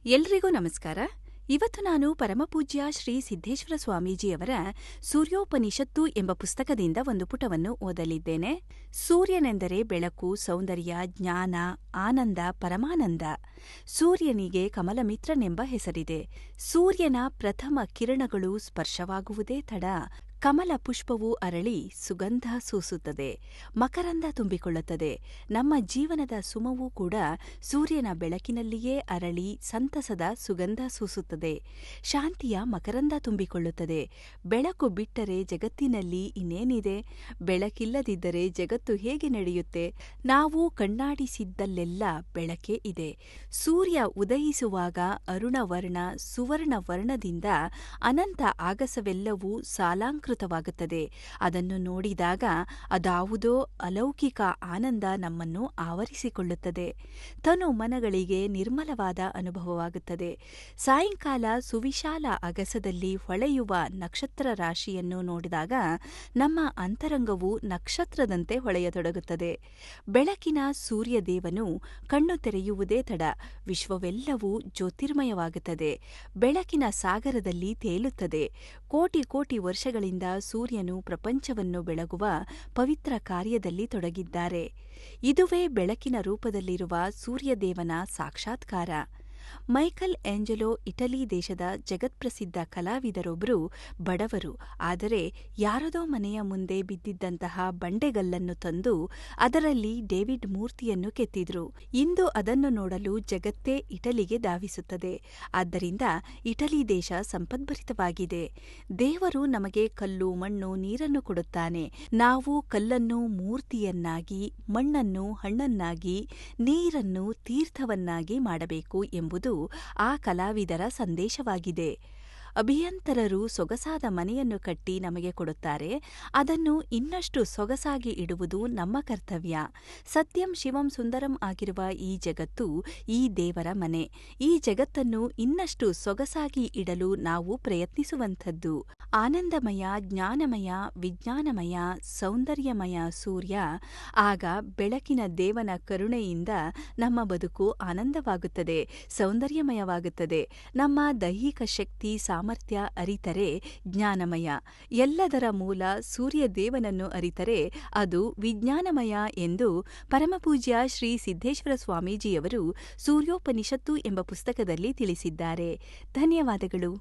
ಎಲ್ರಿಗೂ ನಮಸ್ಕಾರ. ಇವತ್ತು ನಾನು ಪರಮಪೂಜ್ಯ ಶ್ರೀ ಸಿದ್ದೇಶ್ವರ ಸ್ವಾಮೀಜಿಯವರ ಸೂರ್ಯೋಪನಿಷತ್ತು ಎಂಬ ಪುಸ್ತಕದಿಂದ ಒಂದು ಪುಟವನ್ನು ಓದಲಿದ್ದೇನೆ. ಸೂರ್ಯನೆಂದರೆ ಬೆಳಕು, ಸೌಂದರ್ಯ, ಜ್ಞಾನ, ಆನಂದ, ಪರಮಾನಂದ. ಸೂರ್ಯನಿಗೆ ಕಮಲಮಿತ್ರನೆಂಬ ಹೆಸರಿದೆ. ಸೂರ್ಯನ ಪ್ರಥಮ ಕಿರಣಗಳು ಸ್ಪರ್ಶವಾಗುವುದೇ ತಡ. ಕಮಲ ಪುಷ್ಪವು ಅರಳಿ ಸುಗಂಧ ಸೂಸುತ್ತದೆ, ಮಕರಂದ ತುಂಬಿಕೊಳ್ಳುತ್ತದೆ. ನಮ್ಮ ಜೀವನದ ಸುಮವೂ ಕೂಡ ಸೂರ್ಯನ ಬೆಳಕಿನಲ್ಲಿಯೇ ಅರಳಿ ಸಂತಸದ ಸುಗಂಧ ಸೂಸುತ್ತದೆ, ಶಾಂತಿಯ ಮಕರಂದ ತುಂಬಿಕೊಳ್ಳುತ್ತದೆ. ಬೆಳಕು ಬಿಟ್ಟರೆ ಜಗತ್ತಿನಲ್ಲಿ ಇನ್ನೇನಿದೆ? ಬೆಳಕಿಲ್ಲದಿದ್ದರೆ ಜಗತ್ತು ಹೇಗೆ ನಡೆಯುತ್ತೆ? ನಾವು ಕಣ್ಣಾಡಿಸಿದ್ದಲ್ಲೆಲ್ಲ ಬೆಳಕೇ ಇದೆ. ಸೂರ್ಯ ಉದಯಿಸುವಾಗ ಅರುಣವರ್ಣ ಸುವರ್ಣವರ್ಣದಿಂದ ಅನಂತ ಆಗಸವೆಲ್ಲವೂ ಸಾಲಾಂಕೃತವಾಗುತ್ತದೆ. ಅದನ್ನು ನೋಡಿದಾಗ ಅದಾವುದೋ ಅಲೌಕಿಕ ಆನಂದ ನಮ್ಮನ್ನು ಆವರಿಸಿಕೊಳ್ಳುತ್ತದೆ. ತನು ಮನಗಳಿಗೆ ನಿರ್ಮಲವಾದ ಅನುಭವವಾಗುತ್ತದೆ. ಸಾಯಂಕಾಲ ಸುವಿಶಾಲ ಅಗಸದಲ್ಲಿ ಹೊಳೆಯುವ ನಕ್ಷತ್ರ ರಾಶಿಯನ್ನು ನೋಡಿದಾಗ ನಮ್ಮ ಅಂತರಂಗವು ನಕ್ಷತ್ರದಂತೆ ಹೊಳೆಯತೊಡಗುತ್ತದೆ. ಬೆಳಕಿನ ಸೂರ್ಯದೇವನು ಕಣ್ಣು ತೆರೆಯುವುದೇ ತಡ. ವಿಶ್ವವೆಲ್ಲವೂ ಜ್ಯೋತಿರ್ಮಯವಾಗುತ್ತದೆ. ಬೆಳಕಿನ ಸಾಗರದಲ್ಲಿ ತೇಲುತ್ತದೆ. ಕೋಟಿ ಕೋಟಿ ವರ್ಷಗಳಿಂದ ಸೂರ್ಯನು ಪ್ರಪಂಚವನ್ನು ಬೆಳಗುವ ಪವಿತ್ರ ಕಾರ್ಯದಲ್ಲಿ ತೊಡಗಿದ್ದಾರೆ. ಇದುವೇ ಬೆಳಕಿನ ರೂಪದಲ್ಲಿರುವ ಸೂರ್ಯದೇವನ ಸಾಕ್ಷಾತ್ಕಾರ. ಮೈಕಲ್ ಏಂಜಲೋ ಇಟಲಿ ದೇಶದ ಜಗತ್ಪ್ರಸಿದ್ಧ ಕಲಾವಿದರೊಬ್ಬರು. ಬಡವರು, ಆದರೆ ಯಾರದೋ ಮನೆಯ ಮುಂದೆ ಬಿದ್ದಿದ್ದಂತಹ ಬಂಡೆಗಲ್ಲನ್ನು ತಂದು ಅದರಲ್ಲಿ ಡೇವಿಡ್ ಮೂರ್ತಿಯನ್ನು ಕೆತ್ತಿದ್ರು. ಇಂದು ಅದನ್ನು ನೋಡಲು ಜಗತ್ತೇ ಇಟಲಿಗೆ ಧಾವಿಸುತ್ತದೆ. ಆದ್ದರಿಂದ ಇಟಲಿ ದೇಶ ಸಂಪದ್ಭರಿತವಾಗಿದೆ. ದೇವರು ನಮಗೆ ಕಲ್ಲು, ಮಣ್ಣು, ನೀರನ್ನು ಕೊಡುತ್ತಾನೆ. ನಾವು ಕಲ್ಲನ್ನು ಮೂರ್ತಿಯನ್ನಾಗಿ, ಮಣ್ಣನ್ನು ಹಣ್ಣನ್ನಾಗಿ, ನೀರನ್ನು ತೀರ್ಥವನ್ನಾಗಿ ಮಾಡಬೇಕು ಎಂಬುದು ಆ ಕಲಾವಿದರ ಸಂದೇಶವಾಗಿದೆ. ಅಭಿಯಂತರರು ಸೊಗಸಾದ ಮನೆಯನ್ನು ಕಟ್ಟಿ ನಮಗೆ ಕೊಡುತ್ತಾರೆ. ಅದನ್ನು ಇನ್ನಷ್ಟು ಸೊಗಸಾಗಿ ಇಡುವುದು ನಮ್ಮ ಕರ್ತವ್ಯ. ಸತ್ಯಂ ಶಿವಂ ಸುಂದರಂ ಆಗಿರುವ ಈ ಜಗತ್ತು ಈ ದೇವರ ಮನೆ. ಈ ಜಗತ್ತನ್ನು ಇನ್ನಷ್ಟು ಸೊಗಸಾಗಿ ಇಡಲು ನಾವು ಪ್ರಯತ್ನಿಸುವಂಥದ್ದು. ಆನಂದಮಯ, ಜ್ಞಾನಮಯ, ವಿಜ್ಞಾನಮಯ, ಸೌಂದರ್ಯಮಯ ಸೂರ್ಯ. ಆಗ ಬೆಳಕಿನ ದೇವನ ಕರುಣೆಯಿಂದ ನಮ್ಮ ಬದುಕು ಆನಂದವಾಗುತ್ತದೆ, ಸೌಂದರ್ಯಮಯವಾಗುತ್ತದೆ. ನಮ್ಮ ದೈಹಿಕ ಶಕ್ತಿ ಸಾಮರ್ಥ್ಯ ಅರಿತರೆ ಜ್ಞಾನಮಯ. ಎಲ್ಲದರ ಮೂಲ ಸೂರ್ಯದೇವನನ್ನು ಅರಿತರೆ ಅದು ವಿಜ್ಞಾನಮಯ ಎಂದು ಪರಮಪೂಜ್ಯ ಶ್ರೀ ಸಿದ್ದೇಶ್ವರ ಸ್ವಾಮೀಜಿಯವರು ಸೂರ್ಯೋಪನಿಷತ್ತು ಎಂಬ ಪುಸ್ತಕದಲ್ಲಿ ತಿಳಿಸಿದ್ದಾರೆ. ಧನ್ಯವಾದಗಳು.